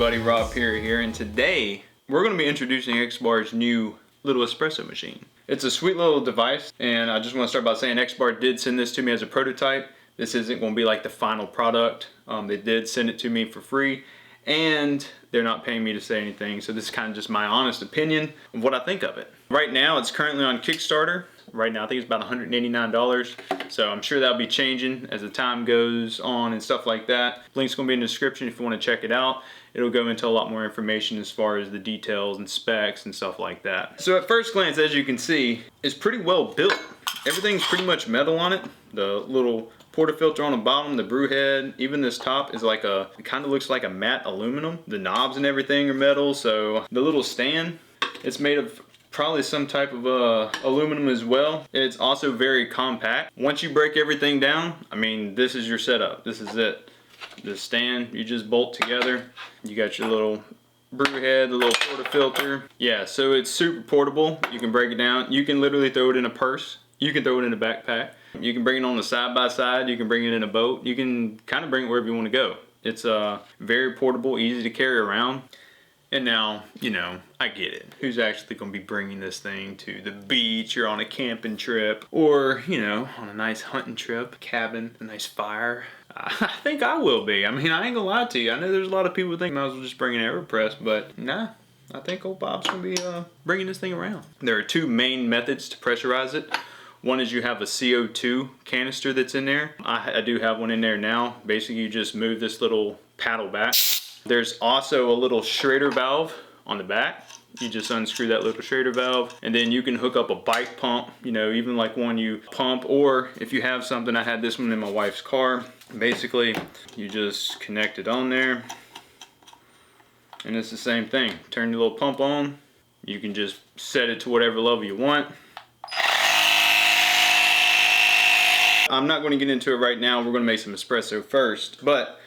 everybody, Rob Perry here, and today we're going to be introducing XBAR's new little espresso machine. It's a sweet little device, and I just want to start by saying XBAR did send this to me as a prototype. This isn't going to be like the final product. They did send it to me for free, and they're not paying me to say anything, so this is kind of just my honest opinion of what I think of it. Right now it's currently on Kickstarter. Right now I think it's about $189, so I'm sure that'll be changing as the time goes on and stuff like that. Link's going to be in the description if you want to check it out. It'll go into a lot more information as far as the details and specs and stuff like that. So at first glance, as you can see, it's pretty well built. Everything's pretty much metal on it. The little portafilter on the bottom, the brew head, even this top is like it kind of looks like a matte aluminum. The knobs and everything are metal, so the little stand, it's made of probably some type of aluminum as well. It's also very compact. Once you break everything down, I mean, this is your setup. This is it. The stand, you just bolt together. You got your little brew head, the little portafilter. Yeah, so it's super portable. You can break it down. You can literally throw it in a purse. You can throw it in a backpack. You can bring it on the side by side. You can bring it in a boat. You can kind of bring it wherever you want to go. It's very portable, easy to carry around. And now, you know, I get it. Who's actually going to be bringing this thing to the beach or on a camping trip or, you know, on a nice hunting trip, cabin, a nice fire? I think I will be. I mean, I ain't gonna lie to you. I know there's a lot of people who think I might as well just bring an AeroPress, but nah. I think old Bob's gonna be bringing this thing around. There are two main methods to pressurize it. One is you have a CO2 canister that's in there. I do have one in there now. Basically, you just move this little paddle back. There's also a little Schrader valve on the back. You just unscrew that little Schrader valve, and then you can hook up a bike pump, you know, even like one you pump, or if you have something, I had this one in my wife's car. Basically, you just connect it on there, and it's the same thing. Turn your little pump on. You can just set it to whatever level you want. I'm not going to get into it right now. We're going to make some espresso first, but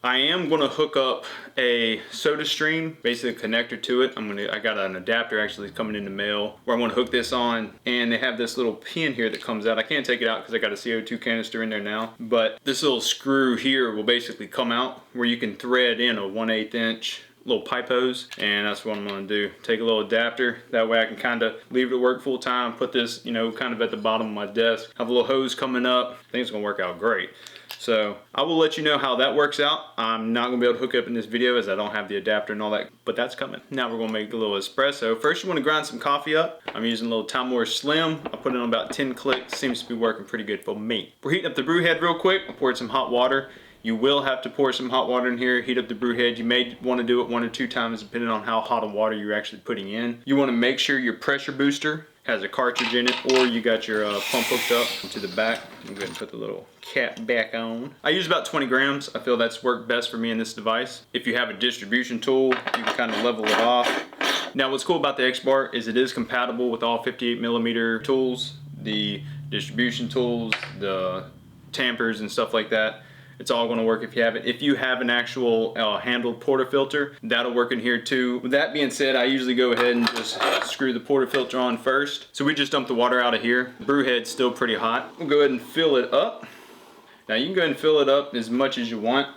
I am going to hook up a soda stream, basically a connector to it. I got an adapter actually coming in the mail where I'm going to hook this on, and they have this little pin here that comes out. I can't take it out because I got a CO2 canister in there now, but this little screw here will basically come out where you can thread in a 1/8 inch little pipe hose, and that's what I'm going to do. Take a little adapter, that way I can kind of leave it at work full time, put this, you know, kind of at the bottom of my desk, have a little hose coming up. I think it's going to work out great. So I will let you know how that works out. I'm not going to be able to hook up in this video as I don't have the adapter and all that, but that's coming. Now we're going to make a little espresso. First you want to grind some coffee up. I'm using a little Timor Slim. I put it on about 10 clicks. Seems to be working pretty good for me. We're heating up the brew head real quick. I poured some hot water. You will have to pour some hot water in here, heat up the brew head. You may want to do it 1 or 2 times depending on how hot of water you're actually putting in. You want to make sure your pressure booster has a cartridge in it, or you got your pump hooked up to the back. I'm going to put the little cap back on. I use about 20 grams. I feel that's worked best for me in this device. If you have a distribution tool, you can kind of level it off. Now what's cool about the XBAR is it is compatible with all 58mm tools, the distribution tools, the tampers and stuff like that. It's all going to work if you have it. If you have an actual handled portafilter, that'll work in here too. With that being said, I usually go ahead and just screw the portafilter on first. So we just dump the water out of here. The brew head's still pretty hot. We'll go ahead and fill it up. Now you can go ahead and fill it up as much as you want.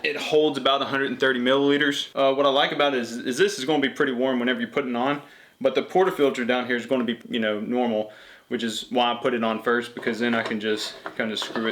It holds about 130 milliliters. What I like about it is this is going to be pretty warm whenever you put it on, but the portafilter down here is going to be, you know, normal, which is why I put it on first, because then I can just kind of screw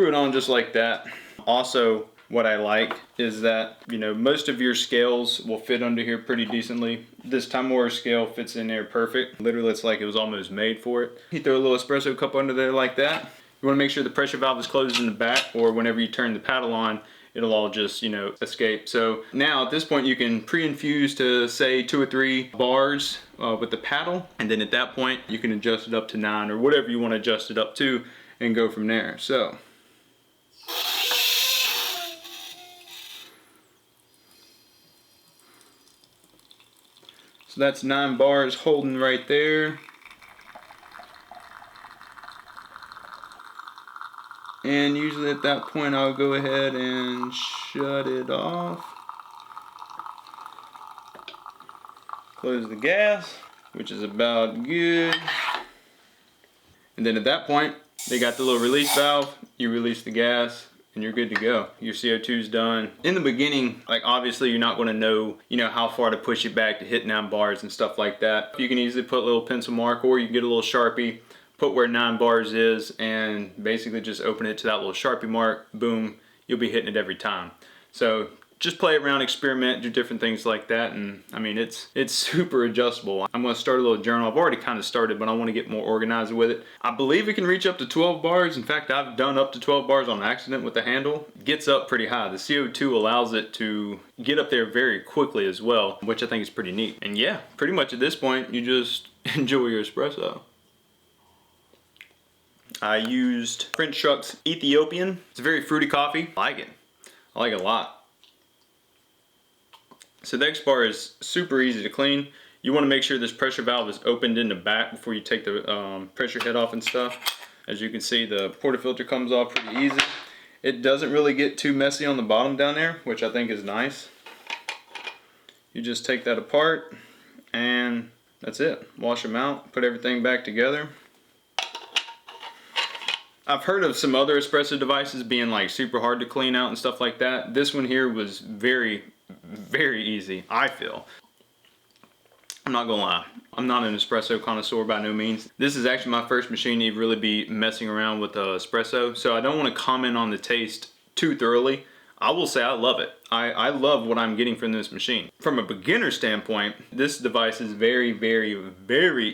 it on just like that. Also, what I like is that, you know, most of your scales will fit under here pretty decently. This Timor scale fits in there perfect. Literally, it's like it was almost made for it. You throw a little espresso cup under there like that. You want to make sure the pressure valve is closed in the back, or whenever you turn the paddle on, it'll all just, you know, escape. So now at this point you can pre-infuse to say 2 or 3 bars with the paddle, and then at that point you can adjust it up to 9 or whatever you want to adjust it up to and go from there. So that's 9 bars holding right there. And usually at that point I'll go ahead and shut it off. Close the gas, which is about good. And then at that point, they got the little release valve. You release the gas and you're good to go. Your CO2's done. In the beginning, like obviously you're not going to know, how far to push it back to hit 9 bars and stuff like that. You can easily put a little pencil mark, or you can get a little Sharpie, put where 9 bars is, and basically just open it to that little Sharpie mark. Boom, you'll be hitting it every time. So just play around, experiment, do different things like that, and I mean it's super adjustable. I'm going to start a little journal. I've already kind of started, but I want to get more organized with it. I believe it can reach up to 12 bars. In fact, I've done up to 12 bars on accident with the handle. It gets up pretty high. The CO2 allows it to get up there very quickly as well, which I think is pretty neat. And yeah, pretty much at this point, you just enjoy your espresso. I used French Truck's Ethiopian. It's a very fruity coffee. I like it. I like it a lot. So the XBAR is super easy to clean. You want to make sure this pressure valve is opened in the back before you take the pressure head off and stuff. As you can see, the portafilter comes off pretty easy. It doesn't really get too messy on the bottom down there, which I think is nice. You just take that apart and that's it. Wash them out, put everything back together. I've heard of some other espresso devices being like super hard to clean out and stuff like that. This one here was very easy, I feel. I'm not gonna lie, I'm not an espresso connoisseur by no means. This is actually my first machine to really be messing around with espresso, so I don't want to comment on the taste too thoroughly. I will say I love it. I love what I'm getting from this machine. From a beginner standpoint, this device is very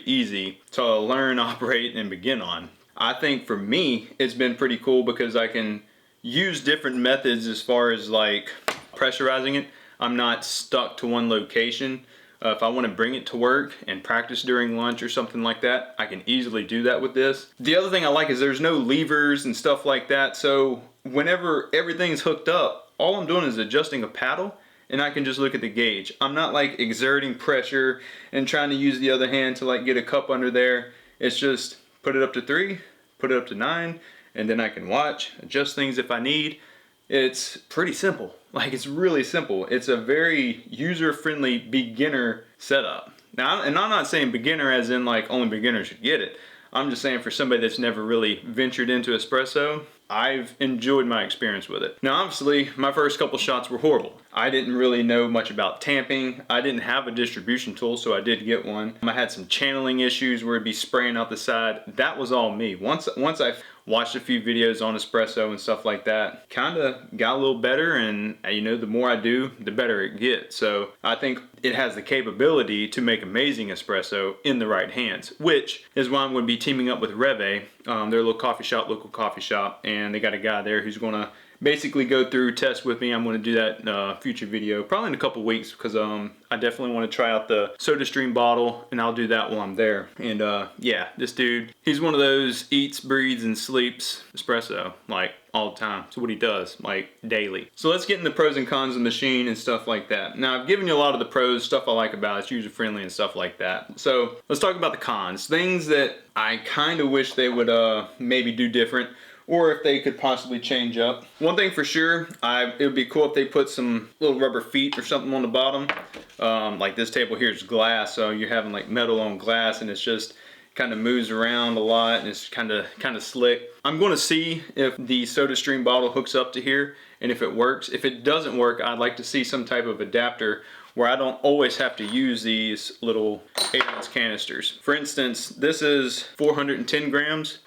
easy to learn, operate, and begin on. I think for me, it's been pretty cool because I can use different methods as far as like pressurizing it. I'm not stuck to one location. If I want to bring it to work and practice during lunch or something like that, I can easily do that with this. The other thing I like is there's no levers and stuff like that. So whenever everything's hooked up, all I'm doing is adjusting a paddle and I can just look at the gauge. I'm not like exerting pressure and trying to use the other hand to like get a cup under there. It's just put it up to 3, put it up to 9, and then I can watch, adjust things if I need. It's pretty simple. Like, it's really simple. It's a very user-friendly beginner setup. Now, and I'm not saying beginner as in like only beginners should get it. I'm just saying for somebody that's never really ventured into espresso, I've enjoyed my experience with it. Now obviously my first couple shots were horrible. I didn't really know much about tamping. I didn't have a distribution tool, so I did get one. I had some channeling issues where it'd be spraying out the side. That was all me. Once I watched a few videos on espresso and stuff like that, kind of got a little better, and the more I do, the better it gets. So I think it has the capability to make amazing espresso in the right hands, which is why I'm going to be teaming up with Reve. They're a local coffee shop, and they got a guy there who's going to basically go through, test with me. I'm going to do that in a future video, probably in a couple weeks, because I definitely want to try out the SodaStream bottle, and I'll do that while I'm there. And yeah, this dude, he's one of those eats, breathes, and sleeps espresso, like all the time. It's what he does, like daily. So let's get into the pros and cons of the machine and stuff like that. Now I've given you a lot of the pros, stuff I like about it, it's user friendly and stuff like that. So let's talk about the cons, things that I kind of wish they would maybe do different, or if they could possibly change up. One thing for sure, it would be cool if they put some little rubber feet or something on the bottom. Like this table here is glass, so you're having like metal on glass, and it's just kind of moves around a lot, and it's kind of slick. I'm going to see if the SodaStream bottle hooks up to here and if it works. If it doesn't work, I'd like to see some type of adapter where I don't always have to use these little 8-ounce canisters. For instance, this is 410 grams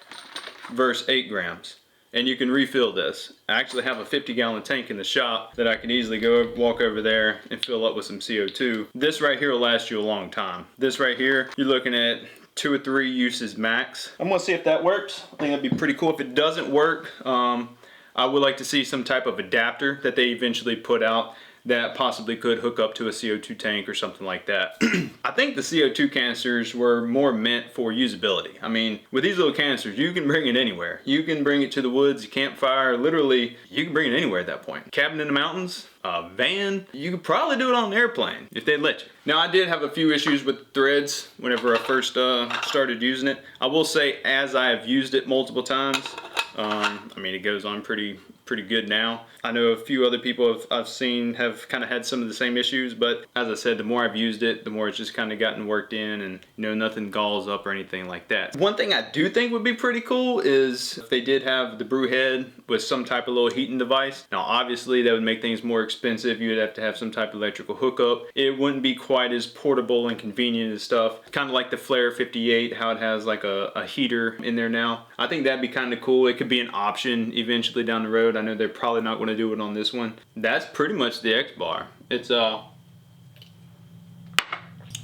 versus 8 grams. And you can refill this. I actually have a 50-gallon tank in the shop that I can easily walk over there and fill up with some CO2. This right here will last you a long time. This right here, you're looking at 2 or 3 uses max. I'm gonna see if that works. I think that'd be pretty cool. If it doesn't work, I would like to see some type of adapter that they eventually put out that possibly could hook up to a CO2 tank or something like that. I think the CO2 canisters were more meant for usability. I mean, with these little canisters, you can bring it anywhere. You can bring it to the woods, campfire, literally, you can bring it anywhere at that point. Cabin in the mountains, a van, you could probably do it on an airplane if they'd let you. Now, I did have a few issues with threads whenever I first started using it. I will say, as I have used it multiple times, I mean, it goes on pretty pretty good now. I know a few other people I've seen have kind of had some of the same issues, but as I said, the more I've used it, the more it's just kind of gotten worked in, and you know, nothing galls up or anything like that. One thing I do think would be pretty cool is if they did have the brew head with some type of little heating device. Now obviously that would make things more expensive. You would have to have some type of electrical hookup. It wouldn't be quite as portable and convenient and stuff. Kind of like the Flare 58, how it has like a heater in there now. I think that'd be kind of cool. It could be an option eventually down the road. I know they're probably not going to do it on this one. That's pretty much the XBAR. It's a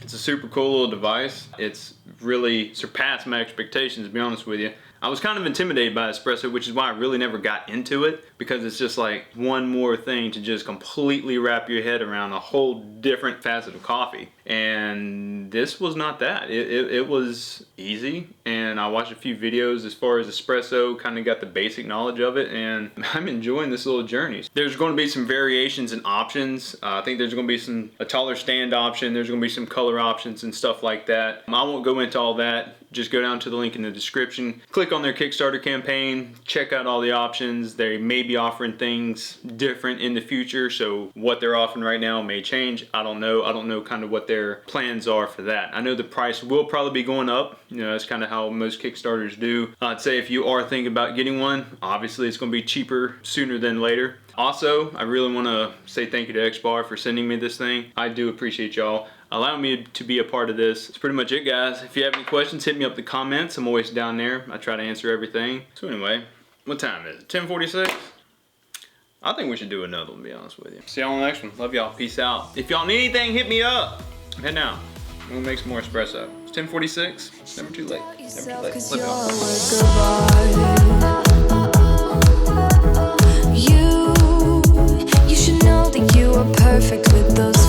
super cool little device. It's really surpassed my expectations, to be honest with you. I was kind of intimidated by espresso, which is why I really never got into it, because it's just like one more thing to just completely wrap your head around a whole different facet of coffee. And this was not that. It was easy, and I watched a few videos as far as espresso, kind of got the basic knowledge of it, and I'm enjoying this little journey. There's going to be some variations and options. I think there's going to be a taller stand option. There's going to be some color options and stuff like that. I won't go into all that. Just go down to the link in the description, click on their Kickstarter campaign, check out all the options. They may be offering things different in the future, so what they're offering right now may change. I don't know. I don't know kind of what their plans are for that. I know the price will probably be going up. You know, that's kind of how most Kickstarters do. I'd say if you are thinking about getting one, obviously it's going to be cheaper sooner than later. Also, I really want to say thank you to XBAR for sending me this thing. I do appreciate y'all allowing me to be a part of this. That's pretty much it, guys. If you have any questions, hit me up in the comments. I'm always down there. I try to answer everything. So anyway, what time is it? 10:46? I think we should do another one, to be honest with you. See y'all on the next one. Love y'all. Peace out. If y'all need anything, hit me up. Head now. I'm gonna make some more espresso. It's 10:46. It's never too late. Never too late. Love y'all. You should know that you are perfect with those